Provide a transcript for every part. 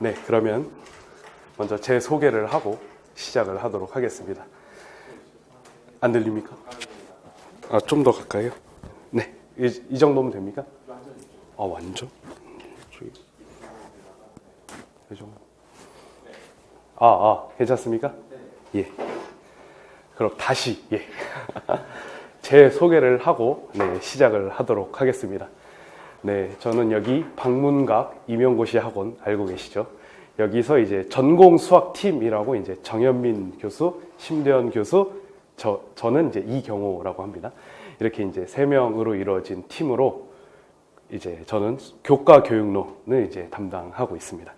네, 그러면 먼저 제 소개를 하고 시작을 하도록 하겠습니다. 안 들립니까? 아, 좀 더 가까이요? 네, 이 정도면 됩니까? 아, 완전? 이 정도. 괜찮습니까? 예. 그럼 다시, 예. 제 소개를 하고, 네, 시작을 하도록 하겠습니다. 네, 저는 여기 방문각 임용고시 학원 알고 계시죠? 여기서 이제 전공 수학팀이라고 이제 정현민 교수, 심대현 교수, 저는 이제 이경호라고 합니다. 이렇게 이제 3명으로 이루어진 팀으로 이제 저는 교과 교육론을 이제 담당하고 있습니다.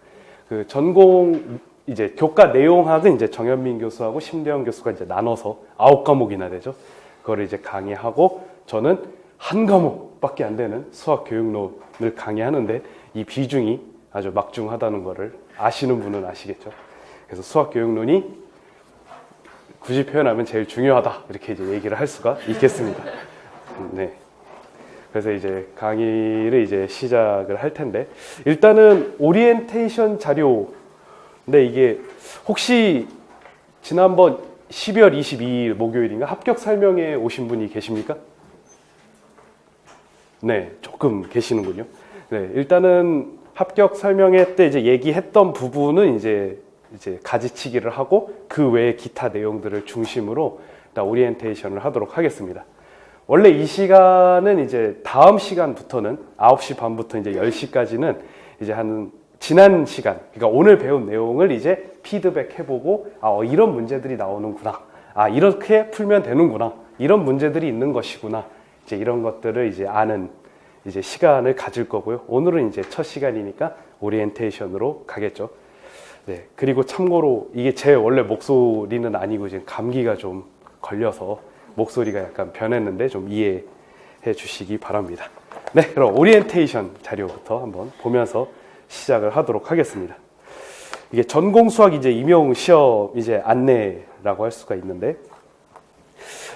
그 전공 이제 교과 내용학은 이제 정현민 교수하고 심대현 교수가 이제 나눠서 9과목이나 되죠. 그걸 이제 강의하고 저는 한 과목밖에 안 되는 수학 교육론을 강의하는데 이 비중이 아주 막중하다는 거를 아시는 분은 아시겠죠. 그래서 수학 교육론이 굳이 표현하면 제일 중요하다 이렇게 이제 얘기를 할 수가 있겠습니다. 네. 그래서 이제 강의를 이제 시작을 할 텐데 일단은 오리엔테이션 자료. 근데 이게 혹시 지난번 12월 22일 목요일인가 합격 설명회 오신 분이 계십니까? 네, 조금 계시는군요. 네, 일단은 합격 설명회 때 이제 얘기했던 부분은 이제 가지치기를 하고 그 외의 기타 내용들을 중심으로 일단 오리엔테이션을 하도록 하겠습니다. 원래 이 시간은 이제 다음 시간부터는 9시 반부터 이제 10시까지는 이제 한 지난 시간, 그러니까 오늘 배운 내용을 이제 피드백 해보고 이런 문제들이 나오는구나. 이렇게 풀면 되는구나. 이런 문제들이 있는 것이구나. 이제 이런 것들을 이제 아는 이제 시간을 가질 거고요. 오늘은 이제 첫 시간이니까 오리엔테이션으로 가겠죠. 네. 그리고 참고로 이게 제 원래 목소리는 아니고 지금 감기가 좀 걸려서 목소리가 약간 변했는데 좀 이해해 주시기 바랍니다. 네. 그럼 오리엔테이션 자료부터 한번 보면서 시작을 하도록 하겠습니다. 이게 전공 수학 이제 임용 시험 이제 안내라고 할 수가 있는데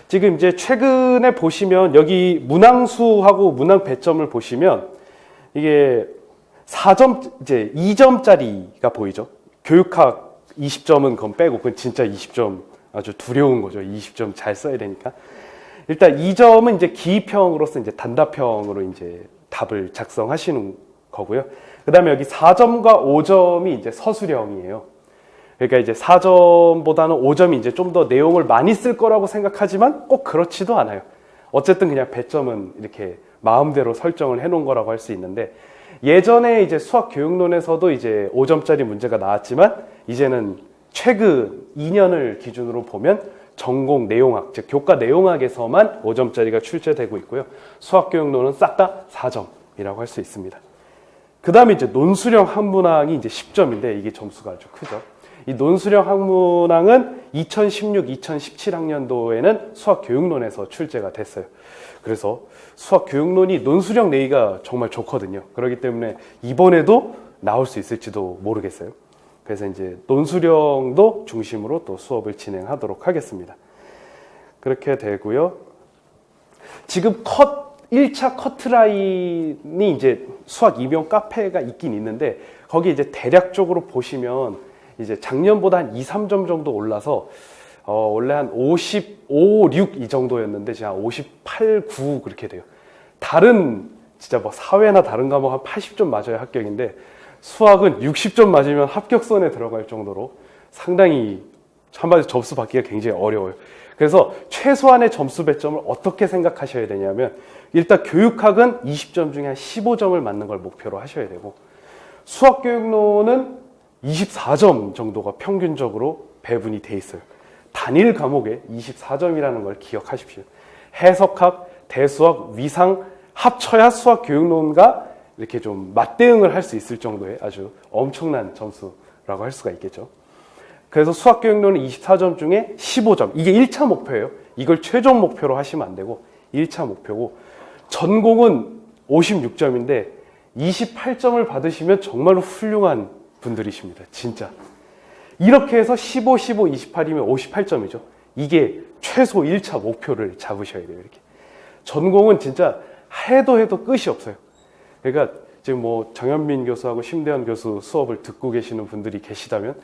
지금 이제 최근에 보시면 여기 문항수하고 문항 배점을 보시면 이게 4점 이제 2점짜리가 보이죠. 교육학 20점은 그건 빼고 그건 진짜 20점 아주 두려운 거죠. 20점 잘 써야 되니까. 일단 2점은 이제 기입형으로서 이제 단답형으로 이제 답을 작성하시는 거고요. 그 다음에 여기 4점과 5점이 이제 서술형이에요. 그러니까 이제 4점보다는 5점이 이제 좀 더 내용을 많이 쓸 거라고 생각하지만 꼭 그렇지도 않아요. 어쨌든 그냥 배점은 이렇게 마음대로 설정을 해 놓은 거라고 할 수 있는데 예전에 이제 수학 교육론에서도 이제 5점짜리 문제가 나왔지만 이제는 최근 2년을 기준으로 보면 전공 내용학, 즉 교과 내용학에서만 5점짜리가 출제되고 있고요. 수학 교육론은 싹 다 4점이라고 할 수 있습니다. 그 다음에 이제 논술형 학문항이 이제 10점인데 이게 점수가 아주 크죠. 이 논술형 학문항은 2016, 2017학년도에는 수학교육론에서 출제가 됐어요. 그래서 수학교육론이 논술형 내기가 정말 좋거든요. 그렇기 때문에 이번에도 나올 수 있을지도 모르겠어요. 그래서 이제 논술형도 중심으로 또 수업을 진행하도록 하겠습니다. 그렇게 되고요. 지금 1차 커트라인이 이제 수학 임용 카페가 있긴 있는데 거기 이제 대략적으로 보시면 이제 작년보다 한 2, 3점 정도 올라서 원래 한 55, 6 이 정도였는데 지금 한 58, 9 그렇게 돼요. 다른 진짜 뭐 사회나 다른 과목 한 80점 맞아야 합격인데 수학은 60점 맞으면 합격선에 들어갈 정도로 상당히 한마디로 점수 받기가 굉장히 어려워요. 그래서 최소한의 점수 배점을 어떻게 생각하셔야 되냐면 일단 교육학은 20점 중에 한 15점을 맞는 걸 목표로 하셔야 되고 수학교육론은 24점 정도가 평균적으로 배분이 돼 있어요. 단일 과목에 24점이라는 걸 기억하십시오. 해석학, 대수학, 위상 합쳐야 수학교육론과 이렇게 좀 맞대응을 할 수 있을 정도의 아주 엄청난 점수라고 할 수가 있겠죠. 그래서 수학교육론은 24점 중에 15점. 이게 1차 목표예요. 이걸 최종 목표로 하시면 안 되고 1차 목표고 전공은 56점인데 28점을 받으시면 정말로 훌륭한 분들이십니다. 진짜. 이렇게 해서 15, 15, 28이면 58점이죠. 이게 최소 1차 목표를 잡으셔야 돼요. 이렇게. 전공은 진짜 해도 끝이 없어요. 그러니까 지금 뭐 정현민 교수하고 심대현 교수 수업을 듣고 계시는 분들이 계시다면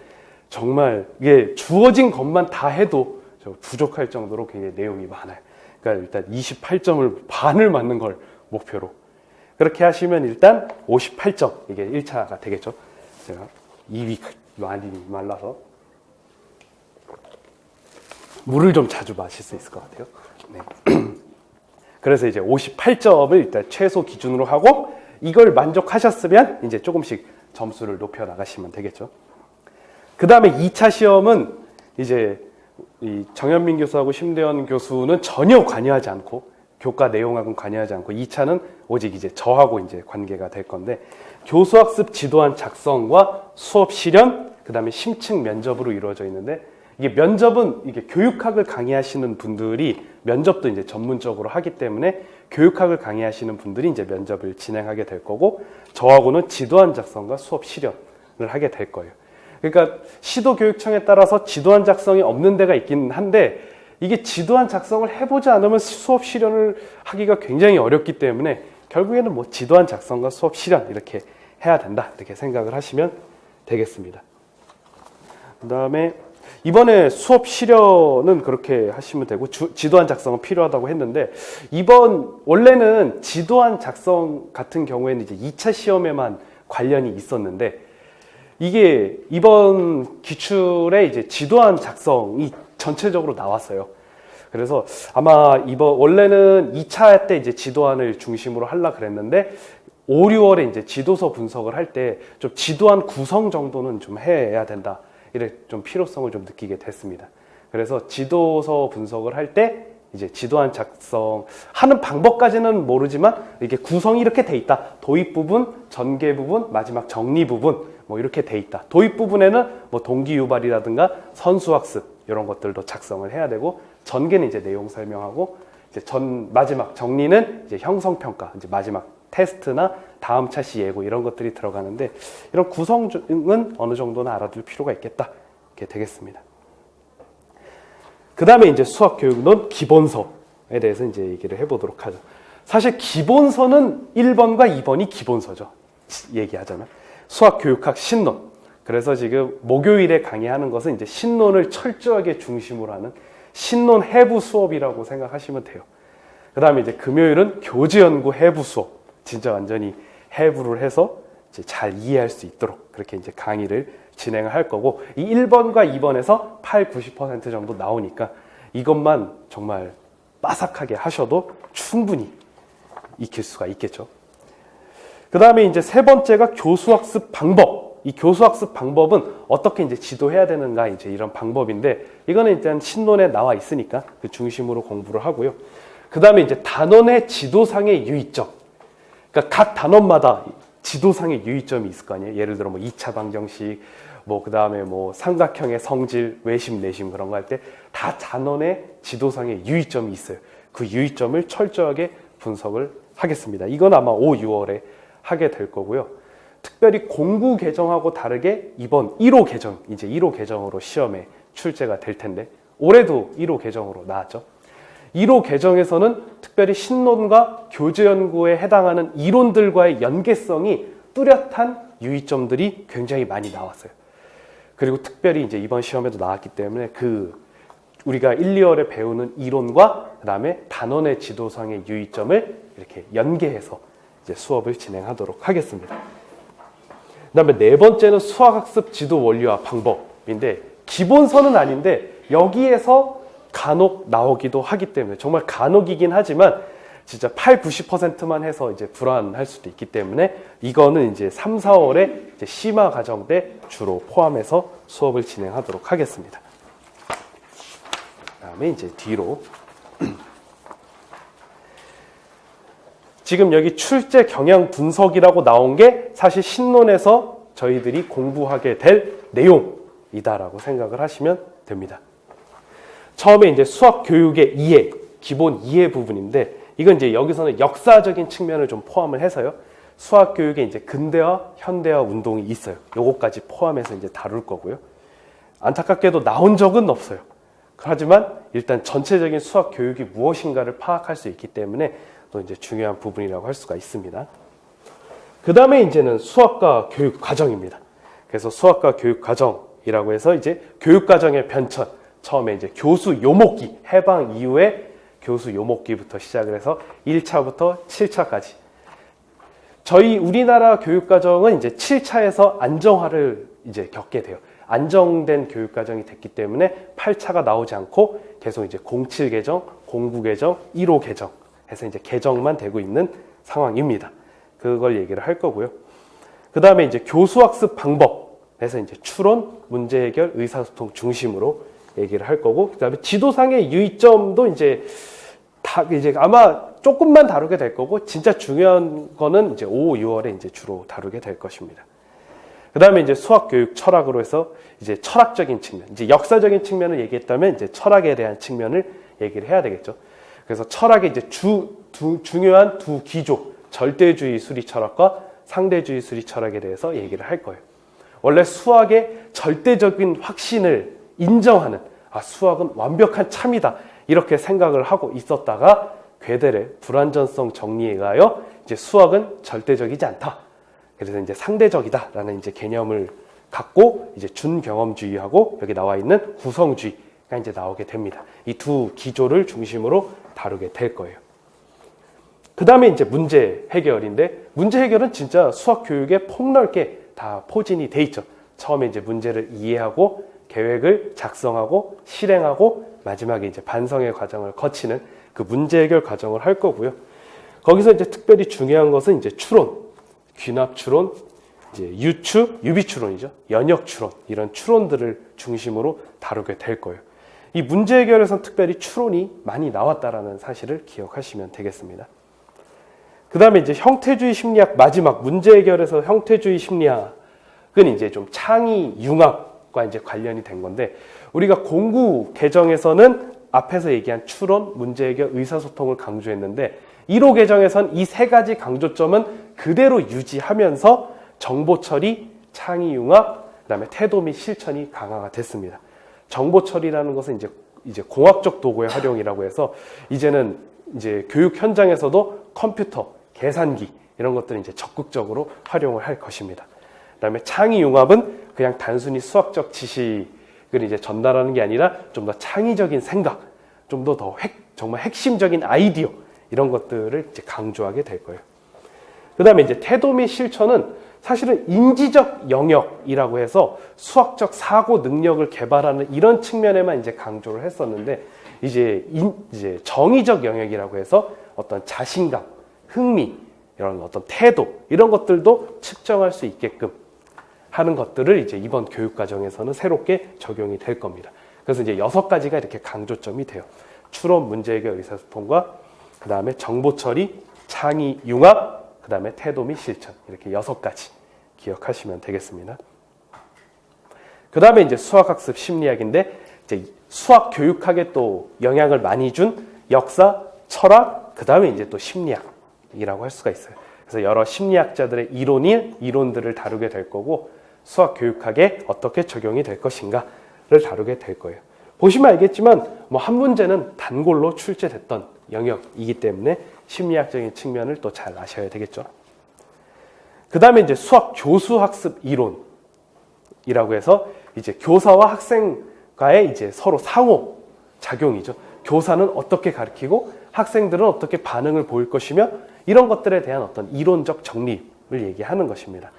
정말 이게 주어진 것만 다 해도 부족할 정도로 굉장히 내용이 많아요. 그러니까 일단 28점을 반을 맞는 걸 목표로 그렇게 하시면 일단 58점 이게 1차가 되겠죠. 제가 입이 많이 말라서 물을 좀 자주 마실 수 있을 것 같아요. 네. 그래서 이제 58점을 일단 최소 기준으로 하고 이걸 만족하셨으면 이제 조금씩 점수를 높여 나가시면 되겠죠. 그 다음에 2차 시험은 이제 이 정현민 교수하고 심대현 교수는 전혀 관여하지 않고 교과 내용하고는 관여하지 않고 2차는 오직 이제 저하고 이제 관계가 될 건데 교수학습 지도안 작성과 수업 실현 그 다음에 심층 면접으로 이루어져 있는데 이게 면접은 이게 교육학을 강의하시는 분들이 면접도 이제 전문적으로 하기 때문에 교육학을 강의하시는 분들이 이제 면접을 진행하게 될 거고 저하고는 지도안 작성과 수업 실현을 하게 될 거예요. 그러니까 시도교육청에 따라서 지도안 작성이 없는 데가 있긴 한데 이게 지도안 작성을 해보지 않으면 수업 실현을 하기가 굉장히 어렵기 때문에 결국에는 뭐 지도안 작성과 수업 실현 이렇게 해야 된다 이렇게 생각을 하시면 되겠습니다. 그 다음에 이번에 수업 실현은 그렇게 하시면 되고 지도안 작성은 필요하다고 했는데 원래는 지도안 작성 같은 경우에는 이제 2차 시험에만 관련이 있었는데 이게 이번 기출에 이제 지도안 작성이 전체적으로 나왔어요. 그래서 아마 원래는 2차 때 이제 지도안을 중심으로 하려고 그랬는데 5, 6월에 이제 지도서 분석을 할 때 좀 지도안 구성 정도는 좀 해야 된다. 이래 좀 필요성을 좀 느끼게 됐습니다. 그래서 지도서 분석을 할 때 이제 지도안 작성 하는 방법까지는 모르지만 이게 구성이 이렇게 돼 있다. 도입 부분, 전개 부분, 마지막 정리 부분 뭐 이렇게 돼 있다. 도입 부분에는 뭐 동기 유발이라든가 선수학습 이런 것들도 작성을 해야 되고 전개는 이제 내용 설명하고 이제 마지막 정리는 이제 형성 평가 이제 마지막 테스트나 다음 차시 예고 이런 것들이 들어가는데 이런 구성은 어느 정도는 알아둘 필요가 있겠다 이렇게 되겠습니다. 그 다음에 이제 수학교육론 기본서에 대해서 이제 얘기를 해보도록 하죠. 사실 기본서는 1번과 2번이 기본서죠. 얘기하자면 수학교육학 신론. 그래서 지금 목요일에 강의하는 것은 이제 신론을 철저하게 중심으로 하는 신론 해부 수업이라고 생각하시면 돼요. 그 다음에 이제 금요일은 교재연구 해부 수업. 진짜 완전히 해부를 해서 이제 잘 이해할 수 있도록 그렇게 이제 강의를 진행을 할 거고 이 1번과 2번에서 80~90% 정도 나오니까 이것만 정말 빠삭하게 하셔도 충분히 익힐 수가 있겠죠. 그 다음에 이제 세 번째가 교수학습 방법. 이 교수학습 방법은 어떻게 이제 지도해야 되는가 이제 이런 방법인데 이거는 일단 신론에 나와 있으니까 그 중심으로 공부를 하고요. 그 다음에 이제 단원의 지도상의 유의점. 그러니까 각 단원마다 지도상의 유의점이 있을 거 아니에요. 예를 들어 뭐 2차 방정식, 뭐 그 다음에 뭐 삼각형의 성질, 외심, 내심 그런 거 할 때 다 단원의 지도상의 유의점이 있어요. 그 유의점을 철저하게 분석을 하겠습니다. 이건 아마 5, 6월에 하게 될 거고요. 특별히 공부 개정하고 다르게 이번 1호 개정, 이제 1호 개정으로 시험에 출제가 될 텐데 올해도 1호 개정으로 나왔죠. 1호 개정에서는 특별히 신론과 교재 연구에 해당하는 이론들과의 연계성이 뚜렷한 유의점들이 굉장히 많이 나왔어요. 그리고 특별히 이제 이번 시험에도 나왔기 때문에 우리가 1, 2월에 배우는 이론과 그다음에 단원의 지도상의 유의점을 이렇게 연계해서 이제 수업을 진행하도록 하겠습니다. 그다음에 네 번째는 수학학습 지도 원리와 방법인데 기본서는 아닌데 여기에서 간혹 나오기도 하기 때문에 정말 간혹이긴 하지만 진짜 80~90%만 해서 이제 불안할 수도 있기 때문에 이거는 이제 3, 4월에 이제 심화 과정 때 주로 포함해서 수업을 진행하도록 하겠습니다. 그다음에 이제 뒤로 지금 여기 출제 경향 분석이라고 나온 게 사실 신론에서 저희들이 공부하게 될 내용이다라고 생각을 하시면 됩니다. 처음에 이제 수학 교육의 이해, 기본 이해 부분인데 이건 이제 여기서는 역사적인 측면을 좀 포함을 해서요. 수학 교육에 이제 근대화, 현대화 운동이 있어요. 요거까지 포함해서 이제 다룰 거고요. 안타깝게도 나온 적은 없어요. 하지만 일단 전체적인 수학 교육이 무엇인가를 파악할 수 있기 때문에 또 이제 중요한 부분이라고 할 수가 있습니다. 그 다음에 이제는 수학과 교육 과정입니다. 그래서 수학과 교육 과정이라고 해서 이제 교육 과정의 변천, 처음에 이제 교수 요목기, 해방 이후에 교수 요목기부터 시작을 해서 1차부터 7차까지. 저희 우리나라 교육 과정은 이제 7차에서 안정화를 이제 겪게 돼요. 안정된 교육 과정이 됐기 때문에 8차가 나오지 않고 계속 이제 07 개정, 09 개정, 15 개정 해서 이제 개정만 되고 있는 상황입니다. 그걸 얘기를 할 거고요. 그 다음에 이제 교수학습 방법에서 이제 추론, 문제 해결, 의사소통 중심으로 얘기를 할 거고, 그 다음에 지도상의 유의점도 이제 아마 조금만 다루게 될 거고, 진짜 중요한 거는 이제 5, 6월에 이제 주로 다루게 될 것입니다. 그 다음에 이제 수학교육 철학으로 해서 이제 철학적인 측면, 이제 역사적인 측면을 얘기했다면 이제 철학에 대한 측면을 얘기를 해야 되겠죠. 그래서 철학의 이제 중요한 두 기조, 절대주의 수리 철학과 상대주의 수리 철학에 대해서 얘기를 할 거예요. 원래 수학의 절대적인 확신을 인정하는, 수학은 완벽한 참이다, 이렇게 생각을 하고 있었다가 괴델의 불완전성 정리에 의하여 이제 수학은 절대적이지 않다. 그래서 이제 상대적이다라는 이제 개념을 갖고 이제 준경험주의하고 여기 나와 있는 구성주의가 이제 나오게 됩니다. 이 두 기조를 중심으로 다루게 될 거예요. 그 다음에 이제 문제 해결인데, 문제 해결은 진짜 수학 교육에 폭넓게 다 포진이 돼 있죠. 처음에 이제 문제를 이해하고 계획을 작성하고 실행하고 마지막에 이제 반성의 과정을 거치는 그 문제 해결 과정을 할 거고요. 거기서 이제 특별히 중요한 것은 이제 추론, 귀납 추론, 이제 유추, 유비 추론이죠. 연역 추론, 이런 추론들을 중심으로 다루게 될 거예요. 이 문제 해결에서는 특별히 추론이 많이 나왔다라는 사실을 기억하시면 되겠습니다. 그 다음에 이제 형태주의 심리학, 마지막 문제 해결에서 형태주의 심리학은 이제 좀 창의 융합과 이제 관련이 된 건데, 우리가 공부 개정에서는 앞에서 얘기한 추론, 문제 해결, 의사소통을 강조했는데 1호 개정에선 이 세 가지 강조점은 그대로 유지하면서 정보 처리, 창의 융합, 그다음에 태도 및 실천이 강화가 됐습니다. 정보 처리라는 것은 이제 공학적 도구의 활용이라고 해서 이제는 이제 교육 현장에서도 컴퓨터, 계산기 이런 것들을 이제 적극적으로 활용을 할 것입니다. 그다음에 창의 융합은 그냥 단순히 수학적 지식을 이제 전달하는 게 아니라 좀 더 창의적인 생각, 좀 더 정말 핵심적인 아이디어 이런 것들을 이제 강조하게 될 거예요. 그다음에 이제 태도 및 실천은 사실은 인지적 영역이라고 해서 수학적 사고 능력을 개발하는 이런 측면에만 이제 강조를 했었는데, 이제 정의적 영역이라고 해서 어떤 자신감, 흥미, 이런 어떤 태도 이런 것들도 측정할 수 있게끔 하는 것들을 이제 이번 교육 과정에서는 새롭게 적용이 될 겁니다. 그래서 이제 6가지가 이렇게 강조점이 돼요. 추론, 문제 해결, 의사소통과 그 다음에 정보 처리, 창의 융합, 그 다음에 태도 및 실천, 이렇게 6가지 기억하시면 되겠습니다. 그 다음에 이제 수학학습 심리학인데, 이제 수학 교육학에 또 영향을 많이 준 역사, 철학, 그 다음에 이제 또 심리학이라고 할 수가 있어요. 그래서 여러 심리학자들의 이론들을 다루게 될 거고, 수학 교육학에 어떻게 적용이 될 것인가를 다루게 될 거예요. 보시면 알겠지만 한 문제는 단골로 출제됐던 영역이기 때문에 심리학적인 측면을 또 잘 아셔야 되겠죠. 그 다음에 이제 수학 교수학습 이론이라고 해서 이제 교사와 학생과의 이제 서로 상호 작용이죠. 교사는 어떻게 가르치고 학생들은 어떻게 반응을 보일 것이며, 이런 것들에 대한 어떤 이론적 정립을 얘기하는 것입니다.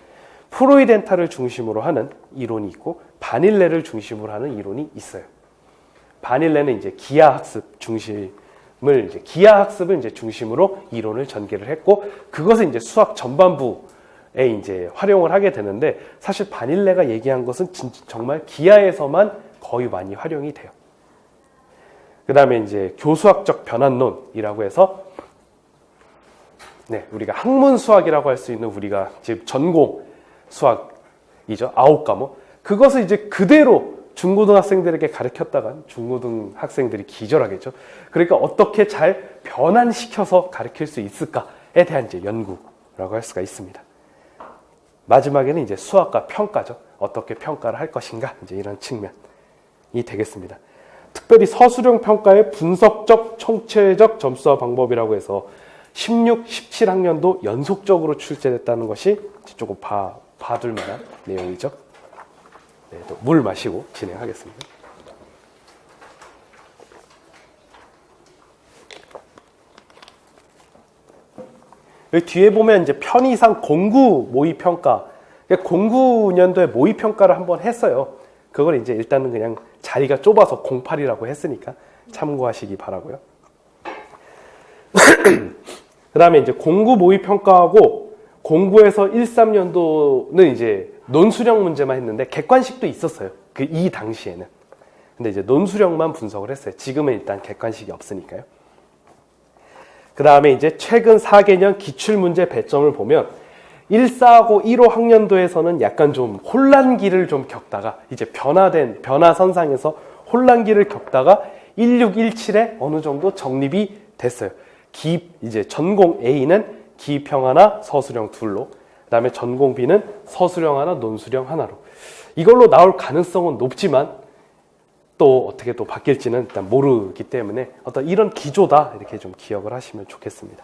프로이덴탈을 중심으로 하는 이론이 있고 바닐레를 중심으로 하는 이론이 있어요. 바닐레는 이제 기하학습을 이제 중심으로 이론을 전개를 했고, 그것을 이제 수학 전반부에 이제 활용을 하게 되는데, 사실 바닐레가 얘기한 것은 정말 기하에서만 거의 많이 활용이 돼요. 그 다음에 이제 교수학적 변환론이라고 해서, 우리가 학문 수학이라고 할 수 있는 우리가 지금 전공 수학이죠. 9과목. 그것을 이제 그대로 중고등학생들에게 가르쳤다가 중고등 학생들이 기절하겠죠. 그러니까 어떻게 잘 변환시켜서 가르칠 수 있을까에 대한 이제 연구라고 할 수가 있습니다. 마지막에는 이제 수학과 평가죠. 어떻게 평가를 할 것인가, 이제 이런 측면이 되겠습니다. 특별히 서술형 평가의 분석적, 총체적 점수화 방법이라고 해서 16, 17학년도 연속적으로 출제됐다는 것이 조금 봐둘 만한 내용이죠. 네, 또 물 마시고 진행하겠습니다. 여기 뒤에 보면 이제 편의상 공구 모의평가, 공구년도에 모의평가를 한번 했어요. 그걸 이제 일단은 그냥 자리가 좁아서 08이라고 했으니까 참고하시기 바라고요. 그 다음에 이제 공구 모의평가하고 공구에서 13년도는 이제 논수령 문제만 했는데 객관식도 있었어요. 이 당시에는. 근데 이제 논수령만 분석을 했어요. 지금은 일단 객관식이 없으니까요. 그 다음에 이제 최근 4개년 기출문제 배점을 보면 14하고 15 학년도에서는 약간 좀 혼란기를 좀 겪다가 이제 변화선상에서 혼란기를 겪다가 16, 17에 어느 정도 정립이 됐어요. 이제 전공 A는 기입형 하나, 서술형 둘로, 그 다음에 전공 B는 서술형 하나, 논술형 하나로. 이걸로 나올 가능성은 높지만 또 어떻게 또 바뀔지는 일단 모르기 때문에 어떤 이런 기조다 이렇게 좀 기억을 하시면 좋겠습니다.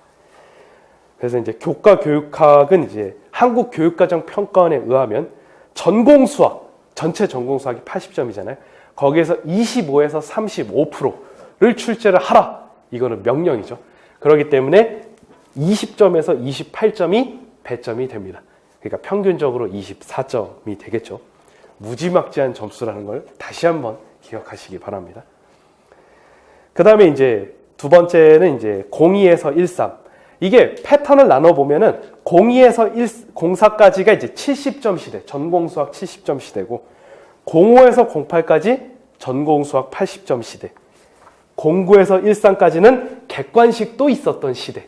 그래서 이제 교과교육학은 이제 한국교육과정평가원에 의하면 전공수학, 전체 전공수학이 80점이잖아요. 거기에서 25에서 35%를 출제를 하라. 이거는 명령이죠. 그렇기 때문에 20점에서 28점이 배점이 됩니다. 그러니까 평균적으로 24점이 되겠죠. 무지막지한 점수라는 걸 다시 한번 기억하시기 바랍니다. 그 다음에 이제 두 번째는 이제 02에서 13. 이게 패턴을 나눠보면은 02에서 04까지가 이제 70점 시대, 전공수학 70점 시대고, 05에서 08까지 전공수학 80점 시대, 09에서 13까지는 객관식도 있었던 시대.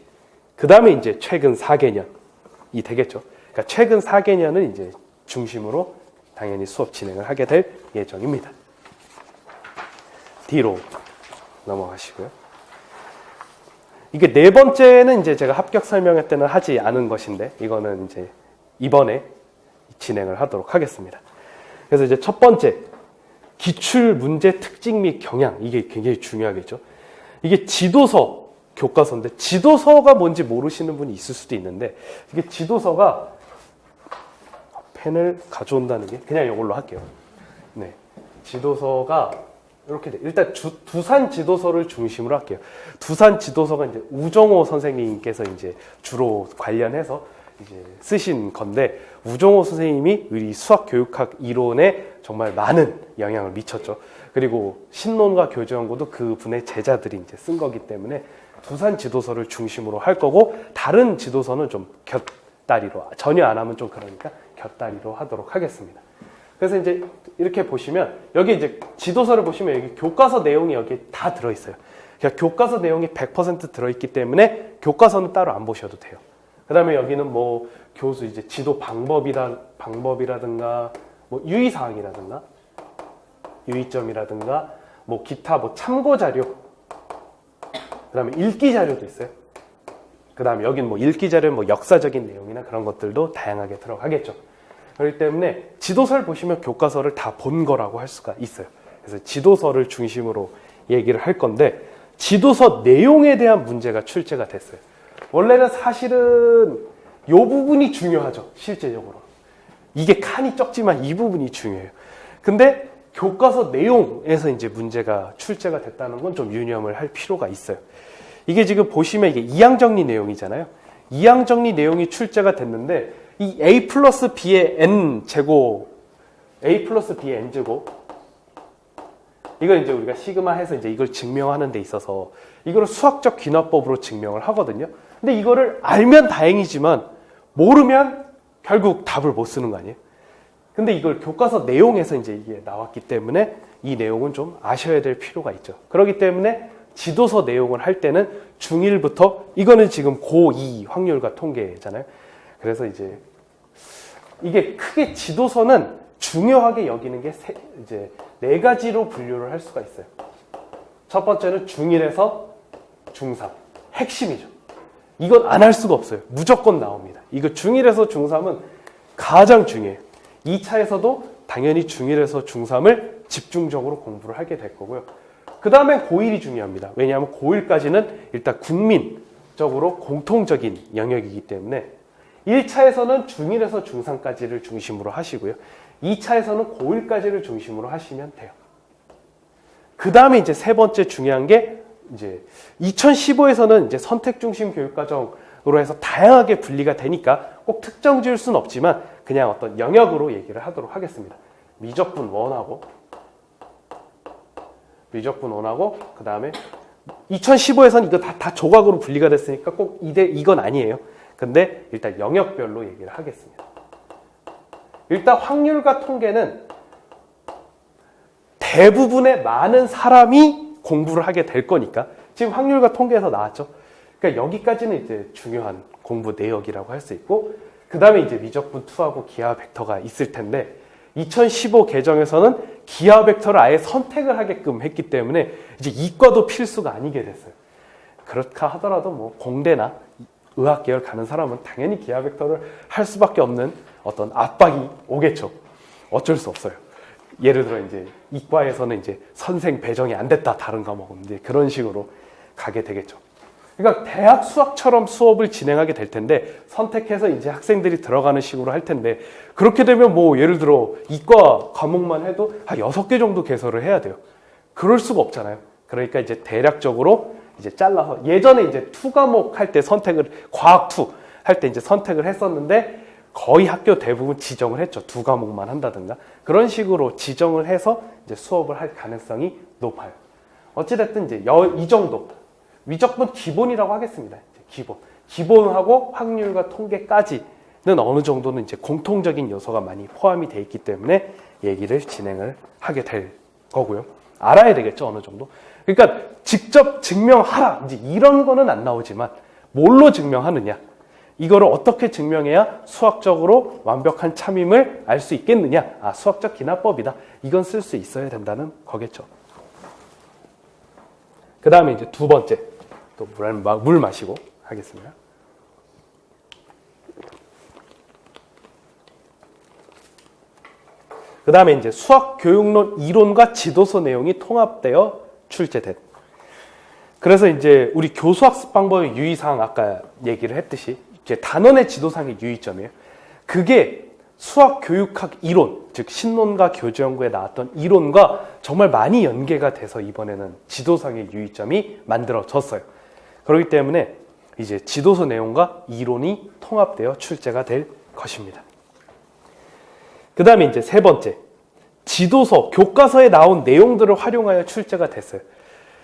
그 다음에 이제 최근 4개년이 되겠죠. 그러니까 최근 4개년은 이제 중심으로 당연히 수업 진행을 하게 될 예정입니다. D로 넘어가시고요. 이게 네 번째는 이제 제가 합격 설명회 때는 하지 않은 것인데, 이거는 이제 이번에 진행을 하도록 하겠습니다. 그래서 이제 첫 번째, 기출 문제 특징 및 경향. 이게 굉장히 중요하겠죠. 이게 지도서, 교과서인데, 지도서가 뭔지 모르시는 분이 있을 수도 있는데, 이게 지도서가, 펜을 가져온다는 게, 그냥 이걸로 할게요. 네. 지도서가, 이렇게 돼. 일단 두산 지도서를 중심으로 할게요. 두산 지도서가 이제 우정호 선생님께서 이제 주로 관련해서 이제 쓰신 건데, 우정호 선생님이 우리 수학교육학 이론에 정말 많은 영향을 미쳤죠. 그리고 신론과 교재연구도 그 분의 제자들이 이제 쓴 거기 때문에 두산 지도서를 중심으로 할 거고, 다른 지도서는 좀 곁다리로, 전혀 안 하면 좀 그러니까 곁다리로 하도록 하겠습니다. 그래서 이제 이렇게 보시면, 여기 이제 지도서를 보시면 여기 교과서 내용이 여기 다 들어있어요. 그러니까 교과서 내용이 100% 들어있기 때문에 교과서는 따로 안 보셔도 돼요. 그 다음에 여기는 뭐 교수 이제 지도 방법이라든가 뭐 유의사항이라든가 유의점이라든가 뭐 기타 뭐 참고 자료, 그 다음에 읽기 자료도 있어요. 그 다음에 여기는 뭐 읽기 자료, 뭐 역사적인 내용이나 그런 것들도 다양하게 들어가겠죠. 그렇기 때문에 지도서를 보시면 교과서를 다 본 거라고 할 수가 있어요. 그래서 지도서를 중심으로 얘기를 할 건데, 지도서 내용에 대한 문제가 출제가 됐어요. 원래는 사실은 이 부분이 중요하죠. 실제적으로. 이게 칸이 적지만 이 부분이 중요해요. 근데 교과서 내용에서 이제 문제가 출제가 됐다는 건 좀 유념을 할 필요가 있어요. 이게 지금 보시면 이게 이항정리 내용이잖아요. 이항정리 내용이 출제가 됐는데, 이 a 플러스 b의 n 제곱, a 플러스 b의 n 제곱, 이걸 이제 우리가 시그마 해서 이제 이걸 증명하는 데 있어서 이거를 수학적 귀납법으로 증명을 하거든요. 근데 이거를 알면 다행이지만 모르면 결국 답을 못 쓰는 거 아니에요? 근데 이걸 교과서 내용에서 이제 이게 나왔기 때문에 이 내용은 좀 아셔야 될 필요가 있죠. 그렇기 때문에 지도서 내용을 할 때는 중1부터, 이거는 지금 고2 확률과 통계잖아요. 그래서 이제 이게 크게 지도서는 중요하게 여기는 게 이제 네 가지로 분류를 할 수가 있어요. 첫 번째는 중1에서 중3. 핵심이죠. 이건 안 할 수가 없어요. 무조건 나옵니다. 이거 중1에서 중3은 가장 중요해요. 2차에서도 당연히 중1에서 중3을 집중적으로 공부를 하게 될 거고요. 그 다음에 고1이 중요합니다. 왜냐하면 고1까지는 일단 국민, 전적으로 공통적인 영역이기 때문에 1차에서는 중1에서 중3까지를 중심으로 하시고요. 2차에서는 고1까지를 중심으로 하시면 돼요. 그 다음에 이제 세 번째 중요한 게 이제 2015에서는 이제 선택 중심 교육과정으로 해서 다양하게 분리가 되니까 꼭 특정 지을 수는 없지만 그냥 어떤 영역으로 얘기를 하도록 하겠습니다. 미적분 1하고 그 다음에 2015에서는 이거 다 조각으로 분리가 됐으니까 꼭 이건 아니에요. 근데 일단 영역별로 얘기를 하겠습니다. 일단 확률과 통계는 대부분의 많은 사람이 공부를 하게 될 거니까 지금 확률과 통계에서 나왔죠. 그러니까 여기까지는 이제 중요한 공부 내역이라고 할 수 있고 그 다음에 이제 미적분 2하고 기하 벡터가 있을 텐데 2015 개정에서는 기하 벡터를 아예 선택을 하게끔 했기 때문에 이제 이과도 필수가 아니게 됐어요. 그렇다 하더라도 뭐 공대나 의학 계열 가는 사람은 당연히 기하 벡터를 할 수밖에 없는 어떤 압박이 오겠죠. 어쩔 수 없어요. 예를 들어 이제 이과에서는 이제 선생 배정이 안 됐다 다른 과목은 이제 그런 식으로 가게 되겠죠. 그러니까 대학 수학처럼 수업을 진행하게 될 텐데 선택해서 이제 학생들이 들어가는 식으로 할 텐데 그렇게 되면 뭐 예를 들어 이과 과목만 해도 한 6개 정도 개설을 해야 돼요. 그럴 수가 없잖아요. 그러니까 이제 대략적으로 이제 잘라서 예전에 이제 2과목 할 때 선택을 과학 2 할 때 이제 선택을 했었는데 거의 학교 대부분 지정을 했죠. 2과목만 한다든가 그런 식으로 지정을 해서 이제 수업을 할 가능성이 높아요. 어찌됐든 이제 이 정도 미적분 기본이라고 하겠습니다. 기본하고 확률과 통계까지는 어느 정도는 이제 공통적인 요소가 많이 포함이 돼 있기 때문에 얘기를 진행을 하게 될 거고요. 알아야 되겠죠, 어느 정도. 그러니까 직접 증명하라 이제 이런 거는 안 나오지만 뭘로 증명하느냐, 이거를 어떻게 증명해야 수학적으로 완벽한 참임을 알 수 있겠느냐, 수학적 기납법이다. 이건 쓸 수 있어야 된다는 거겠죠. 그 다음에 이제 두 번째, 또 물 마시고 하겠습니다. 그 다음에 이제 수학 교육론 이론과 지도서 내용이 통합되어 출제된. 그래서 이제 우리 교수학습 방법의 유의사항 아까 얘기를 했듯이 이제 단원의 지도상의 유의점이에요. 그게 수학 교육학 이론, 즉 신론과 교재연구에 나왔던 이론과 정말 많이 연계가 돼서 이번에는 지도상의 유의점이 만들어졌어요. 그렇기 때문에 이제 지도서 내용과 이론이 통합되어 출제가 될 것입니다. 그 다음에 이제 세 번째, 지도서, 교과서에 나온 내용들을 활용하여 출제가 됐어요.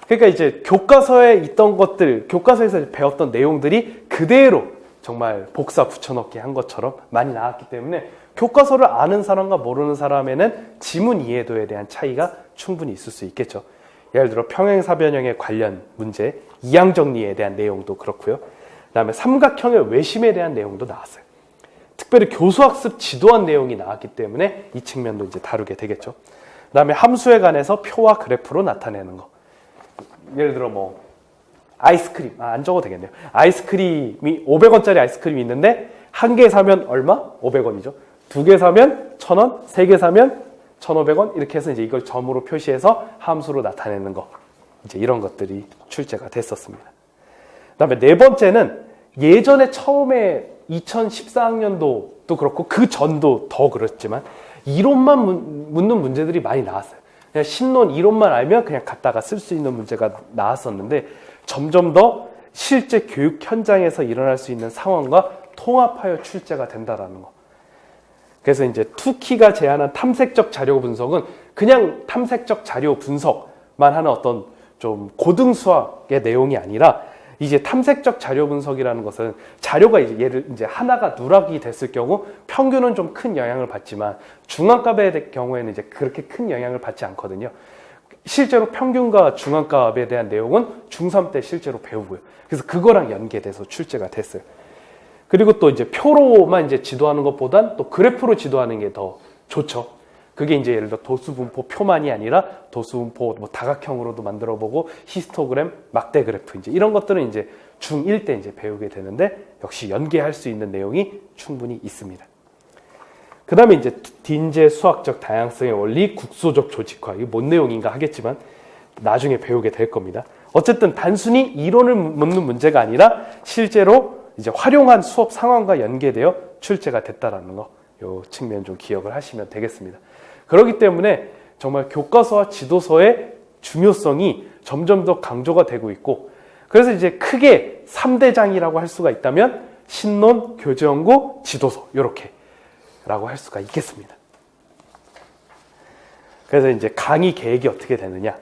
그러니까 이제 교과서에 있던 것들, 교과서에서 배웠던 내용들이 그대로 정말 복사 붙여넣기 한 것처럼 많이 나왔기 때문에 교과서를 아는 사람과 모르는 사람에는 지문 이해도에 대한 차이가 충분히 있을 수 있겠죠. 예를 들어 평행사변형에 관련 문제, 이항정리에 대한 내용도 그렇고요. 그 다음에 삼각형의 외심에 대한 내용도 나왔어요. 특별히 교수학습 지도한 내용이 나왔기 때문에 이 측면도 이제 다루게 되겠죠. 그 다음에 함수에 관해서 표와 그래프로 나타내는 거. 예를 들어 뭐 아이스크림, 안 적어도 되겠네요. 아이스크림이 500원짜리 아이스크림이 있는데 한 개 사면 얼마? 500원이죠. 두 개 사면 1,000원, 세 개 사면 1,500원 이렇게 해서 이제 이걸 점으로 표시해서 함수로 나타내는 거. 이제 이런 것들이 출제가 됐었습니다. 그다음에 네 번째는 예전에 처음에 2014학년도도 그렇고 그 전도 더 그렇지만 이론만 묻는 문제들이 많이 나왔어요. 그냥 신론 이론만 알면 그냥 갖다가 쓸 수 있는 문제가 나왔었는데 점점 더 실제 교육 현장에서 일어날 수 있는 상황과 통합하여 출제가 된다라는 거. 그래서 이제 투키가 제안한 탐색적 자료 분석은 그냥 탐색적 자료 분석만 하는 어떤 좀 고등 수학의 내용이 아니라 이제 탐색적 자료 분석이라는 것은 자료가 이제 하나가 누락이 됐을 경우 평균은 좀 큰 영향을 받지만 중앙값의 경우에는 이제 그렇게 큰 영향을 받지 않거든요. 실제로 평균과 중앙값에 대한 내용은 중3 때 실제로 배우고요. 그래서 그거랑 연계돼서 출제가 됐어요. 그리고 또 이제 표로만 이제 지도하는 것보단 또 그래프로 지도하는 게 더 좋죠. 그게 이제 예를 들어 도수분포 표만이 아니라 도수분포 뭐 다각형으로도 만들어 보고 히스토그램, 막대 그래프 이제 이런 것들은 이제 중1 때 이제 배우게 되는데 역시 연계할 수 있는 내용이 충분히 있습니다. 그다음에 이제 딘제 수학적 다양성의 원리, 국소적 조직화. 이게 뭔 내용인가 하겠지만 나중에 배우게 될 겁니다. 어쨌든 단순히 이론을 묻는 문제가 아니라 실제로 이제 활용한 수업 상황과 연계되어 출제가 됐다라는 거, 요 측면 좀 기억을 하시면 되겠습니다. 그렇기 때문에 정말 교과서와 지도서의 중요성이 점점 더 강조가 되고 있고, 그래서 이제 크게 3대장이라고 할 수가 있다면 신론, 교재연구, 지도서 이렇게 라고 할 수가 있겠습니다. 그래서 이제 강의 계획이 어떻게 되느냐,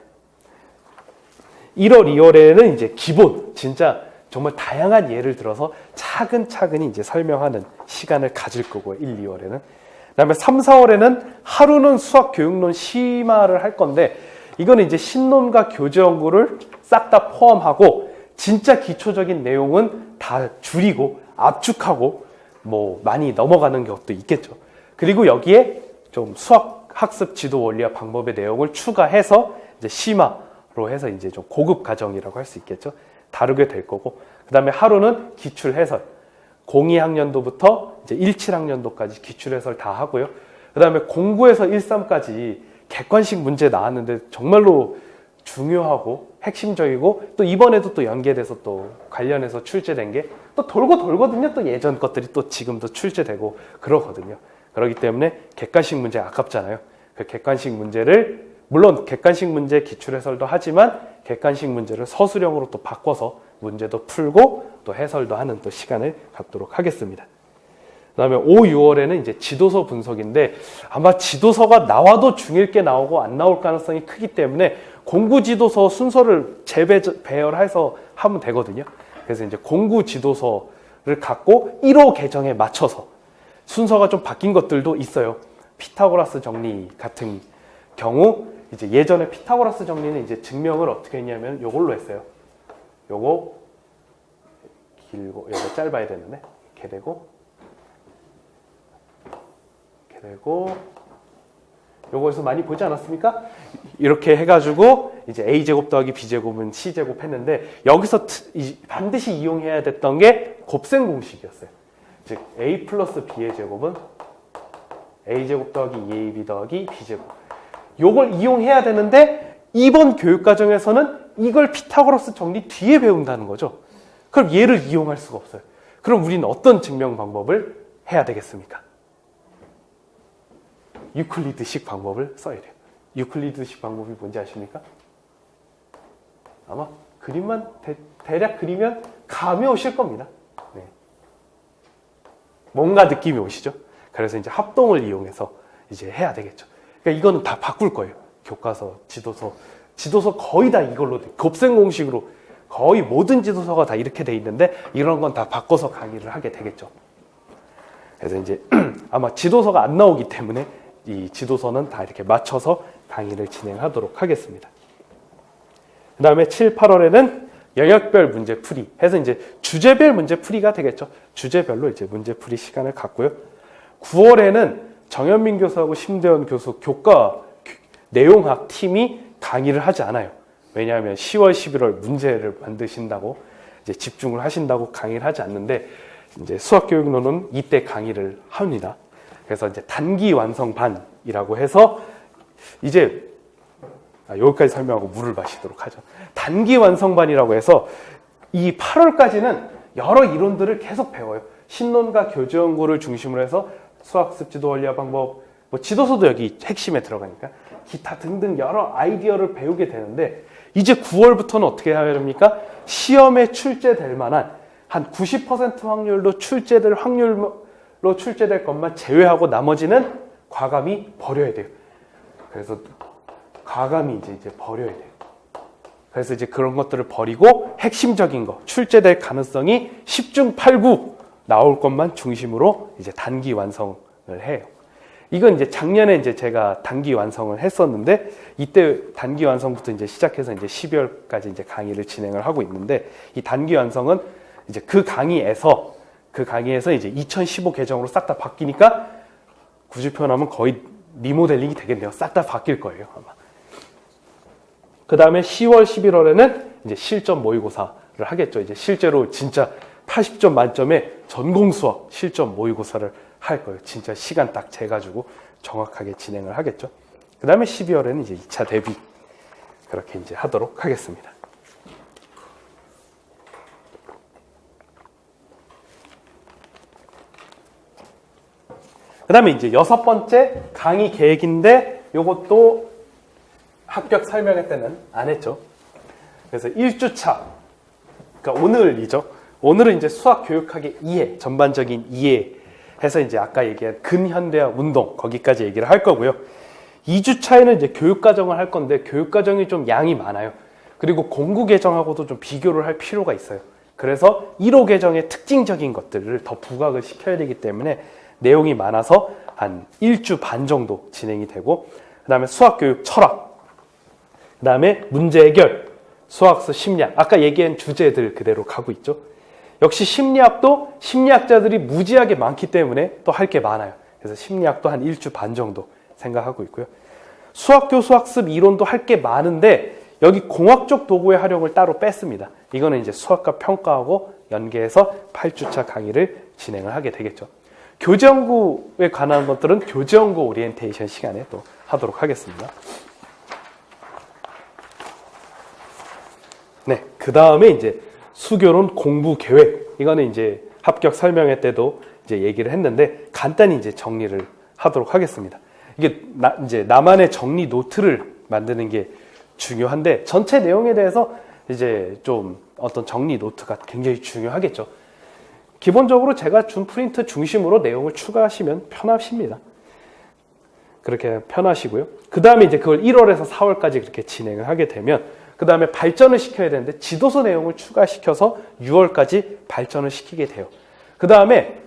1월, 2월에는 이제 기본 진짜 정말 다양한 예를 들어서 차근차근히 이제 설명하는 시간을 가질 거고요. 1, 2월에는. 그다음에 3, 4월에는 하루는 수학 교육론 심화를 할 건데, 이거는 이제 신론과 교재 연구를 싹 다 포함하고 진짜 기초적인 내용은 다 줄이고 압축하고 뭐 많이 넘어가는 것도 있겠죠. 그리고 여기에 좀 수학 학습 지도 원리와 방법의 내용을 추가해서 이제 심화로 해서 이제 좀 고급 과정이라고 할 수 있겠죠. 다루게 될 거고, 그 다음에 하루는 기출 해설, 02학년도부터 이제 17학년도까지 기출 해설 다 하고요. 그 다음에 09에서 13까지 객관식 문제 나왔는데 정말로 중요하고 핵심적이고, 또 이번에도 또 연계돼서 또 관련해서 출제된 게 또 돌고 돌거든요. 또 예전 것들이 또 지금도 출제되고 그러거든요. 그렇기 때문에 객관식 문제 아깝잖아요. 그 객관식 문제를, 물론 객관식 문제 기출 해설도 하지만 객관식 문제를 서술형으로 또 바꿔서 문제도 풀고 또 해설도 하는 또 시간을 갖도록 하겠습니다. 그 다음에 5, 6월에는 이제 지도서 분석인데, 아마 지도서가 나와도 중1께 나오고 안 나올 가능성이 크기 때문에 공부 지도서 순서를 배열해서 하면 되거든요. 그래서 이제 공부 지도서를 갖고 1호 개정에 맞춰서 순서가 좀 바뀐 것들도 있어요. 피타고라스 정리 같은 경우, 이제 예전에 피타고라스 정리는 이제 증명을 어떻게 했냐면 요걸로 했어요. 요거 길고 요거 짧아야 되는데, 이렇게 되고 요거에서 많이 보지 않았습니까? 이렇게 해가지고 이제 a제곱 더하기 b제곱은 c제곱 했는데, 여기서 반드시 이용해야 됐던 게 곱셈 공식이었어요. 즉 a 플러스 b의 제곱은 a제곱 더하기 2ab 더하기 b제곱, 요걸 이용해야 되는데 이번 교육과정에서는 이걸 피타고라스 정리 뒤에 배운다는 거죠. 그럼 얘를 이용할 수가 없어요. 그럼 우리는 어떤 증명 방법을 해야 되겠습니까? 유클리드식 방법을 써야 돼요. 유클리드식 방법이 뭔지 아십니까? 아마 그림만 대략 그리면 감이 오실 겁니다. 네. 뭔가 느낌이 오시죠? 그래서 이제 합동을 이용해서 이제 해야 되겠죠. 그러니까 이거는 다 바꿀 거예요. 교과서, 지도서 거의 다 이걸로 돼. 곱셈 공식으로 거의 모든 지도서가 다 이렇게 돼 있는데, 이런 건 다 바꿔서 강의를 하게 되겠죠. 그래서 이제 아마 지도서가 안 나오기 때문에 이 지도서는 다 이렇게 맞춰서 강의를 진행하도록 하겠습니다. 그 다음에 7, 8월에는 영역별 문제 풀이 해서 이제 주제별 문제 풀이가 되겠죠. 주제별로 이제 문제 풀이 시간을 갖고요. 9월에는 정현민 교수하고 심대원 교수 교과 내용학 팀이 강의를 하지 않아요. 왜냐하면 10월, 11월 문제를 만드신다고 이제 집중을 하신다고 강의를 하지 않는데, 이제 수학교육론은 이때 강의를 합니다. 그래서 이제 단기 완성반이라고 해서 이제 여기까지 설명하고 물을 마시도록 하죠. 단기 완성반이라고 해서 이 8월까지는 여러 이론들을 계속 배워요. 신론과 교재 연구를 중심으로 해서 수학습 지도 원리와 방법, 뭐 지도서도 여기 핵심에 들어가니까 기타 등등 여러 아이디어를 배우게 되는데, 이제 9월부터는 어떻게 해야 됩니까? 시험에 출제될 만한 한 90% 확률로 출제될 것만 제외하고 나머지는 과감히 버려야 돼요. 그래서 과감히 이제 버려야 돼요. 그래서 이제 그런 것들을 버리고 핵심적인 거, 출제될 가능성이 10중 8구 나올 것만 중심으로 이제 단기 완성을 해요. 이건 이제 작년에 이제 제가 단기 완성을 했었는데, 이때 단기 완성부터 이제 시작해서 이제 12월까지 이제 강의를 진행을 하고 있는데, 이 단기 완성은 이제 그 강의에서 이제 2015 개정으로 싹 다 바뀌니까 굳이 표현하면 거의 리모델링이 되겠네요. 싹 다 바뀔 거예요, 아마. 그 다음에 10월, 11월에는 이제 실전 모의고사를 하겠죠. 이제 실제로 진짜 80점 만점에 전공 수학 실전 모의고사를 할 거예요. 진짜 시간 딱 재가지고 정확하게 진행을 하겠죠. 그 다음에 12월에는 이제 2차 대비. 그렇게 이제 하도록 하겠습니다. 그 다음에 이제 6번째 강의 계획인데 요것도 합격 설명회 때는 안 했죠. 그래서 1주차, 그러니까 오늘이죠. 오늘은 이제 수학 교육학의 이해, 전반적인 이해 해서 이제 아까 얘기한 근현대화 운동, 거기까지 얘기를 할 거고요. 2주차에는 이제 교육과정을 할 건데, 교육과정이 좀 양이 많아요. 그리고 공부 개정하고도 좀 비교를 할 필요가 있어요. 그래서 1호 개정의 특징적인 것들을 더 부각을 시켜야 되기 때문에 내용이 많아서 한 1주 반 정도 진행이 되고, 그 다음에 수학교육 철학, 그 다음에 문제 해결, 수학서 심리학, 아까 얘기한 주제들 그대로 가고 있죠. 역시 심리학도 심리학자들이 무지하게 많기 때문에 또 할 게 많아요. 그래서 심리학도 한 1주 반 정도 생각하고 있고요. 수학교 수학습 이론도 할 게 많은데 여기 공학적 도구의 활용을 따로 뺐습니다. 이거는 이제 수학과 평가하고 연계해서 8주차 강의를 진행을 하게 되겠죠. 교재연구에 관한 것들은 교재연구 오리엔테이션 시간에 또 하도록 하겠습니다. 네, 그 다음에 이제 수교론 공부 계획. 이거는 이제 합격 설명회 때도 이제 얘기를 했는데 간단히 이제 정리를 하도록 하겠습니다. 이게 이제 나만의 정리 노트를 만드는 게 중요한데 전체 내용에 대해서 이제 좀 어떤 정리 노트가 굉장히 중요하겠죠. 기본적으로 제가 준 프린트 중심으로 내용을 추가하시면 편하십니다. 그렇게 편하시고요. 그 다음에 이제 그걸 1월에서 4월까지 그렇게 진행을 하게 되면 그 다음에 발전을 시켜야 되는데 지도서 내용을 추가시켜서 6월까지 발전을 시키게 돼요. 그 다음에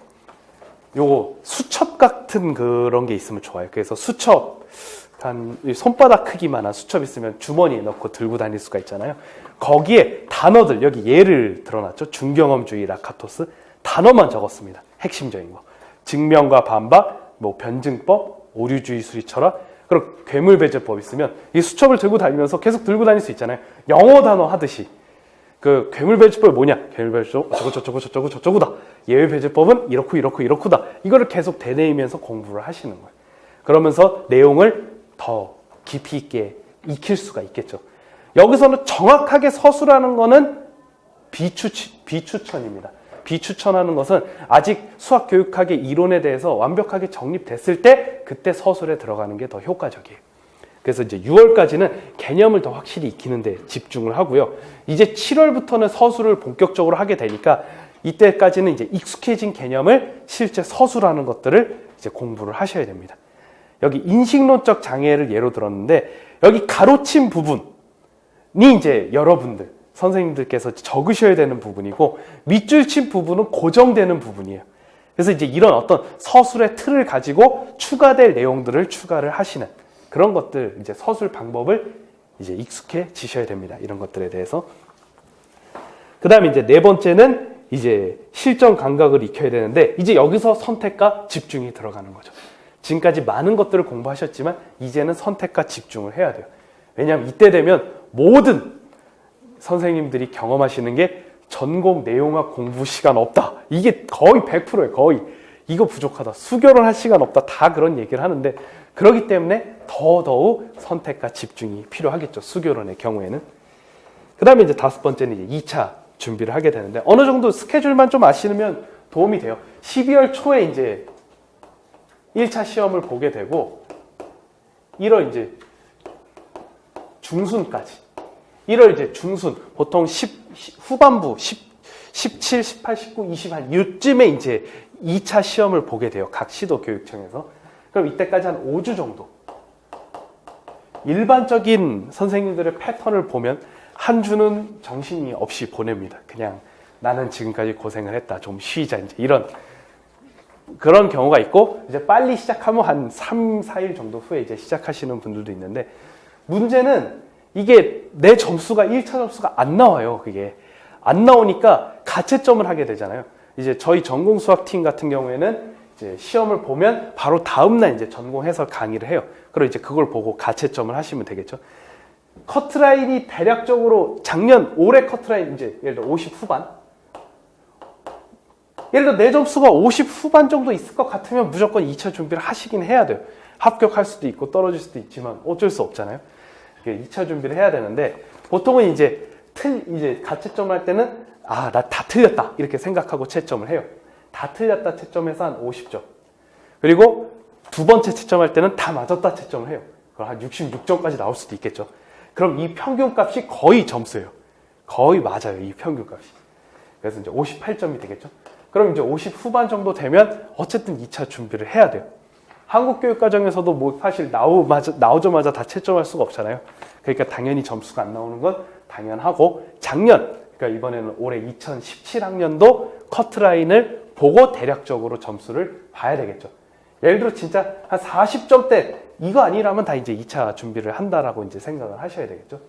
요거 수첩 같은 그런 게 있으면 좋아요. 그래서 수첩 한 손바닥 크기만한 수첩 있으면 주머니에 넣고 들고 다닐 수가 있잖아요. 거기에 단어들, 여기 예를 들어놨죠. 중경험주의 라카토스 단어만 적었습니다. 핵심적인 거. 증명과 반박, 뭐 변증법, 오류주의 수리 철학, 그리고 괴물배제법 있으면 이 수첩을 들고 다니면서 계속 들고 다닐 수 있잖아요. 영어 단어 하듯이. 그 괴물배제법이 뭐냐? 괴물배제법 저쩌고다. 예외배제법은 이렇고다. 이거를 계속 되뇌이면서 공부를 하시는 거예요. 그러면서 내용을 더 깊이 있게 익힐 수가 있겠죠. 여기서는 정확하게 서술하는 거는 비추천입니다. 비추천하는 것은 아직 수학교육학의 이론에 대해서 완벽하게 정립됐을 때 그때 서술에 들어가는 게 더 효과적이에요. 그래서 이제 6월까지는 개념을 더 확실히 익히는 데 집중을 하고요. 이제 7월부터는 서술을 본격적으로 하게 되니까 이때까지는 이제 익숙해진 개념을 실제 서술하는 것들을 이제 공부를 하셔야 됩니다. 여기 인식론적 장애를 예로 들었는데 여기 가로친 부분이 이제 여러분들 선생님들께서 적으셔야 되는 부분이고 밑줄 친 부분은 고정되는 부분이에요. 그래서 이제 이런 어떤 서술의 틀을 가지고 추가될 내용들을 추가를 하시는 그런 것들, 이제 서술 방법을 이제 익숙해지셔야 됩니다. 이런 것들에 대해서. 그 다음에 이제 네 번째는 이제 실전 감각을 익혀야 되는데 이제 여기서 선택과 집중이 들어가는 거죠. 지금까지 많은 것들을 공부하셨지만 이제는 선택과 집중을 해야 돼요. 왜냐하면 이때 되면 모든 선생님들이 경험하시는 게 전공 내용학 공부 시간 없다. 이게 거의 100%예요. 거의. 이거 부족하다. 수교를 할 시간 없다. 다 그런 얘기를 하는데 그렇기 때문에 더더욱 선택과 집중이 필요하겠죠. 수교론의 경우에는. 그 다음에 이제 5번째는 이제 2차 준비를 하게 되는데 어느 정도 스케줄만 좀 아시면 도움이 돼요. 12월 초에 이제 1차 시험을 보게 되고 1월 이제 중순까지 1월 이제 중순, 보통 후반부 17, 18, 19, 20 한 이쯤에 이제 2차 시험을 보게 돼요. 각 시도 교육청에서. 그럼 이때까지 한 5주 정도. 일반적인 선생님들의 패턴을 보면 한 주는 정신이 없이 보냅니다. 그냥 나는 지금까지 고생을 했다. 좀 쉬자. 이제 이런 그런 경우가 있고 이제 빨리 시작하면 한 3, 4일 정도 후에 이제 시작하시는 분들도 있는데 문제는 이게 내 점수가 1차 점수가 안 나와요. 그게 안 나오니까 가채점을 하게 되잖아요. 이제 저희 전공 수학팀 같은 경우에는 이제 시험을 보면 바로 다음날 이제 전공 해설 강의를 해요. 그리고 이제 그걸 보고 가채점을 하시면 되겠죠. 커트라인이 대략적으로 올해 커트라인 이제 예를 들어 50 후반. 예를 들어 내 점수가 50 후반 정도 있을 것 같으면 무조건 2차 준비를 하시긴 해야 돼요. 합격할 수도 있고 떨어질 수도 있지만 어쩔 수 없잖아요. 그러니까 2차 준비를 해야 되는데 보통은 이제 가채점 할 때는 나 다 틀렸다 이렇게 생각하고 채점을 해요. 다 틀렸다 채점해서 한 50점. 그리고 두 번째 채점할 때는 다 맞았다 채점을 해요. 그럼 한 66점까지 나올 수도 있겠죠. 그럼 이 평균값이 거의 점수예요. 거의 맞아요, 이 평균값이. 그래서 이제 58점이 되겠죠. 그럼 이제 50 후반 정도 되면 어쨌든 2차 준비를 해야 돼요. 한국 교육 과정에서도 뭐 사실 나오자마자 다 채점할 수가 없잖아요. 그러니까 당연히 점수가 안 나오는 건 당연하고, 작년, 그러니까 이번에는 올해 2017학년도 커트라인을 보고 대략적으로 점수를 봐야 되겠죠. 예를 들어 진짜 한 40점대 이거 아니라면 다 이제 2차 준비를 한다라고 이제 생각을 하셔야 되겠죠.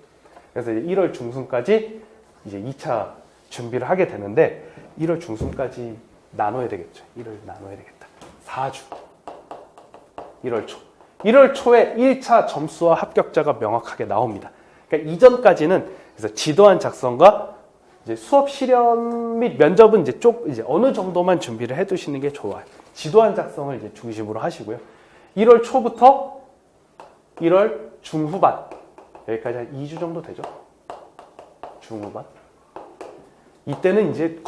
그래서 이제 1월 중순까지 이제 2차 준비를 하게 되는데 1월 중순까지 나눠야 되겠죠. 1월 나눠야 되겠다. 4주. 1월 초. 1월 초에 1차 점수와 합격자가 명확하게 나옵니다. 그러니까 이전까지는 그래서 지도안 작성과 이제 수업 실현 및 면접은 이제 어느 정도만 준비를 해 두시는 게 좋아요. 지도안 작성을 이제 중심으로 하시고요. 1월 초부터 1월 중후반 여기까지 한 2주 정도 되죠. 중후반. 이때는 이제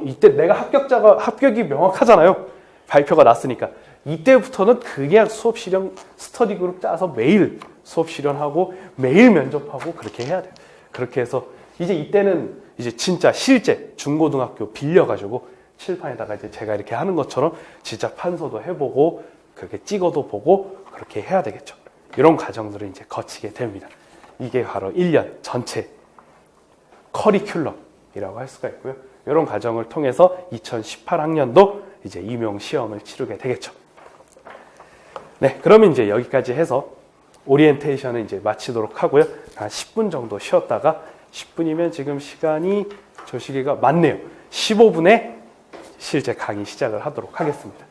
이때 내가 합격이 명확하잖아요. 발표가 났으니까. 이때부터는 그냥 수업 실현 스터디 그룹 짜서 매일 수업 실현하고 매일 면접하고 그렇게 해야 돼요. 그렇게 해서 이제 이때는 이제 진짜 실제 중고등학교 빌려가지고 칠판에다가 이제 제가 이렇게 하는 것처럼 진짜 판서도 해보고 그렇게 찍어도 보고 그렇게 해야 되겠죠. 이런 과정들을 이제 거치게 됩니다. 이게 바로 1년 전체 커리큘럼이라고 할 수가 있고요. 이런 과정을 통해서 2018학년도 이제 임용 시험을 치르게 되겠죠. 네, 그러면 이제 여기까지 해서 오리엔테이션을 이제 마치도록 하고요. 한 10분 정도 쉬었다가 10분이면 지금 시간이 저 시기가 맞네요. 15분에 실제 강의 시작을 하도록 하겠습니다.